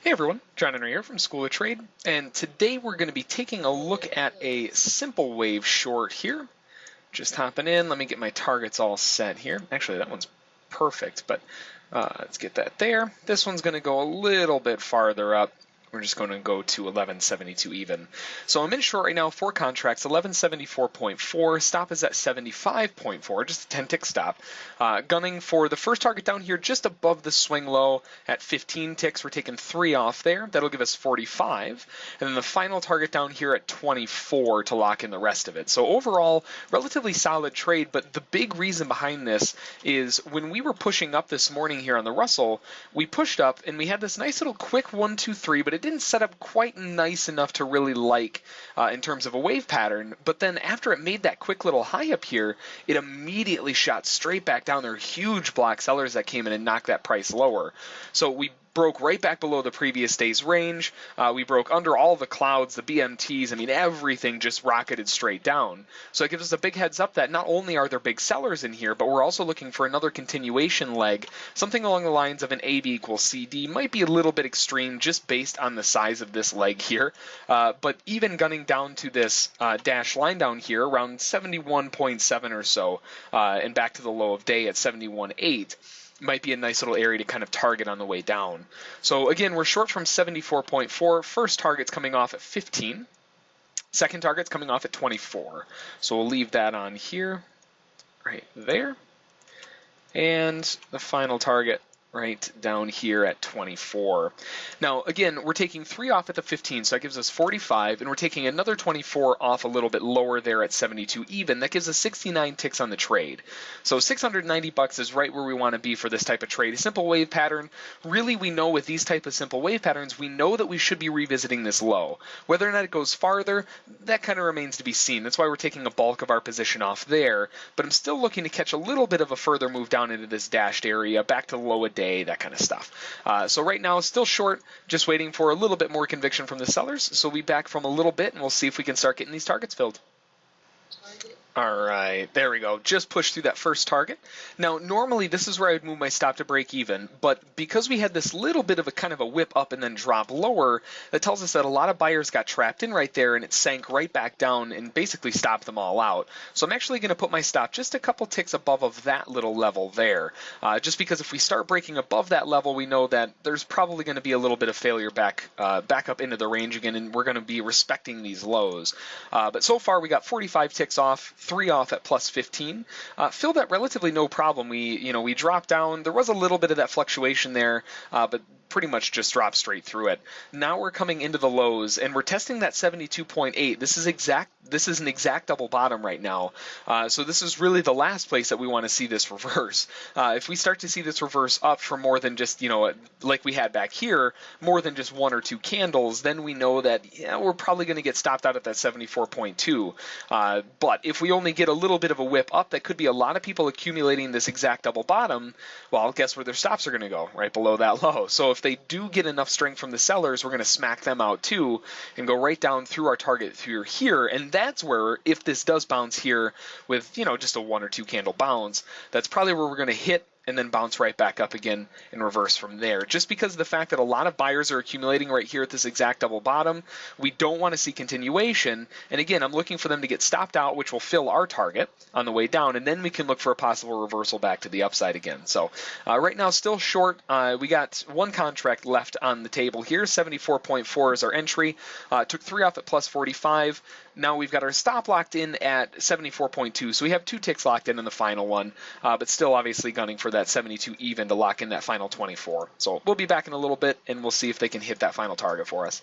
Hey everyone, John Henry here from School of Trade, and today we're going to be taking a look at a simple wave short here. Just hopping in, let me get my targets all set here. Actually, that one's perfect, but let's get that there. This one's going to go a little bit farther up. We're just going to go to 1172 even. So I'm in short right now, 4 contracts, 1174.4. Stop is at 75.4, just a 10-tick stop. Gunning for the first target down here just above the swing low at 15 ticks. We're taking 3 off there. That'll give us 45. And then the final target down here at 24 to lock in the rest of it. So overall, relatively solid trade, but the big reason behind this is when we were pushing up this morning here on the Russell, we pushed up and we had this nice little quick 1, 2, 3, but it didn't set up quite nice enough to really like in terms of a wave pattern. But then after it made that quick little high up here, it immediately shot straight back down. There were huge block sellers that came in and knocked that price lower. So we broke right back below the previous day's range. We broke under all the clouds, the BMTs. I mean, everything just rocketed straight down. So it gives us a big heads up that not only are there big sellers in here, but we're also looking for another continuation leg. Something along the lines of an AB equals CD might be a little bit extreme just based on the size of this leg here. But even gunning down to this dash line down here around 71.7 or so, and back to the low of day at 71.8, might be a nice little area to kind of target on the way down. So again, we're short from 74.4. First target's coming off at 15. Second target's coming off at 24. So we'll leave that on here, right there. And the final target right down here at 24. Now, again, we're taking 3 off at the 15, so that gives us 45, and we're taking another 24 off a little bit lower there at 72 even. That gives us 69 ticks on the trade. So $690 is right where we want to be for this type of trade. A simple wave pattern, really we know with these type of simple wave patterns, we know that we should be revisiting this low. Whether or not it goes farther, that kind of remains to be seen. That's why we're taking a bulk of our position off there, but I'm still looking to catch a little bit of a further move down into this dashed area, back to the low a day, that kind of stuff. So right now, still short, just waiting for a little bit more conviction from the sellers. So we'll be back from a little bit, and we'll see if we can start getting these targets filled. All right, there we go. Just pushed through that first target. Now, normally this is where I would move my stop to break even, but because we had this little bit of a kind of a whip up and then drop lower, that tells us that a lot of buyers got trapped in right there and it sank right back down and basically stopped them all out. So I'm actually going to put my stop just a couple ticks above of that little level there, just because if we start breaking above that level, we know that there's probably going to be a little bit of failure back up into the range again, and we're going to be respecting these lows. But so far, we got 45 ticks off, 3 off at plus 15. Filled that relatively no problem. We dropped down. There was a little bit of that fluctuation there, but pretty much just dropped straight through it. Now we're coming into the lows and we're testing that 72.8. This is an exact double bottom right now. So this is really the last place that we want to see this reverse. If we start to see this reverse up for more than just, like we had back here, more than just 1 or 2 candles, then we know that we're probably going to get stopped out at that 74.2. But if we only get a little bit of a whip up, that could be a lot of people accumulating this exact double bottom. Well, guess where their stops are going to go? Right below that low. So if they do get enough strength from the sellers, we're going to smack them out too and go right down through our target through here. And that's where, if this does bounce here with, just a 1 or 2 candle bounce, that's probably where we're going to hit and then bounce right back up again and reverse from there. Just because of the fact that a lot of buyers are accumulating right here at this exact double bottom, we don't want to see continuation. And again, I'm looking for them to get stopped out, which will fill our target on the way down, and then we can look for a possible reversal back to the upside again. So right now, still short. We got 1 contract left on the table here. 74.4 is our entry. Took 3 off at plus 45. Now we've got our stop locked in at 74.2, so we have 2 ticks locked in the final one, but still obviously gunning for that 72 even to lock in that final 24. So we'll be back in a little bit, and we'll see if they can hit that final target for us.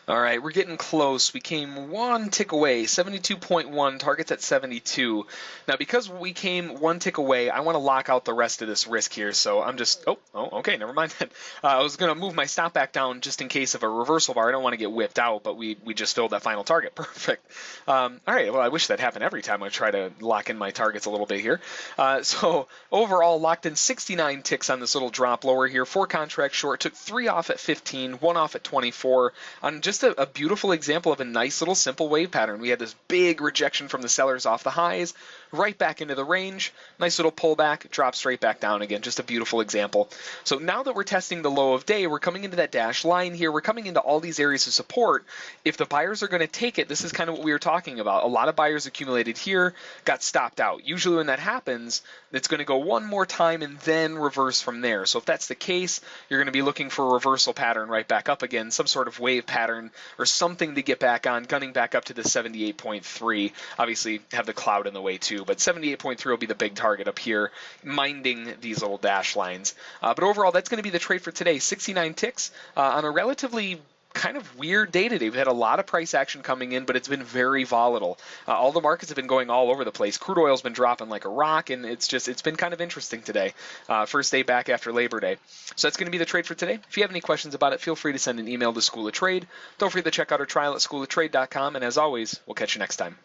All right, we're getting close. We came 1 tick away, 72.1, target's at 72. Now, because we came 1 tick away, I want to lock out the rest of this risk here, so I'm just, okay, never mind that. I was going to move my stop back down just in case of a reversal bar. I don't want to get whipped out, but we just filled that final target. Perfect. All right, well, I wish that happened every time I try to lock in my targets a little bit here. So overall, locked in 69 ticks on this little drop lower here. 4 contracts short, took 3 off at 15, 1 off at 24 on just a beautiful example of a nice little simple wave pattern. We had this big rejection from the sellers off the highs, right back into the range. Nice little pullback, drop straight back down again. Just a beautiful example. So now that we're testing the low of day, we're coming into that dashed line here. We're coming into all these areas of support. If the buyers are going to take it, this is kind of what we were talking about. A lot of buyers accumulated here, got stopped out. Usually when that happens, it's going to go one more time and then reverse from there. So if that's the case, you're going to be looking for a reversal pattern right back up again, some sort of wave pattern or something to get back on, gunning back up to the 78.3. Obviously have the cloud in the way too, but 78.3 will be the big target up here, minding these little dash lines. But overall, that's going to be the trade for today. 69 ticks on a relatively kind of weird day today. We've had a lot of price action coming in, but it's been very volatile. All the markets have been going all over the place. Crude oil's been dropping like a rock, and it's been kind of interesting today. First day back after Labor Day. So that's going to be the trade for today. If you have any questions about it, feel free to send an email to School of Trade. Don't forget to check out our trial at schooloftrade.com, and as always, we'll catch you next time.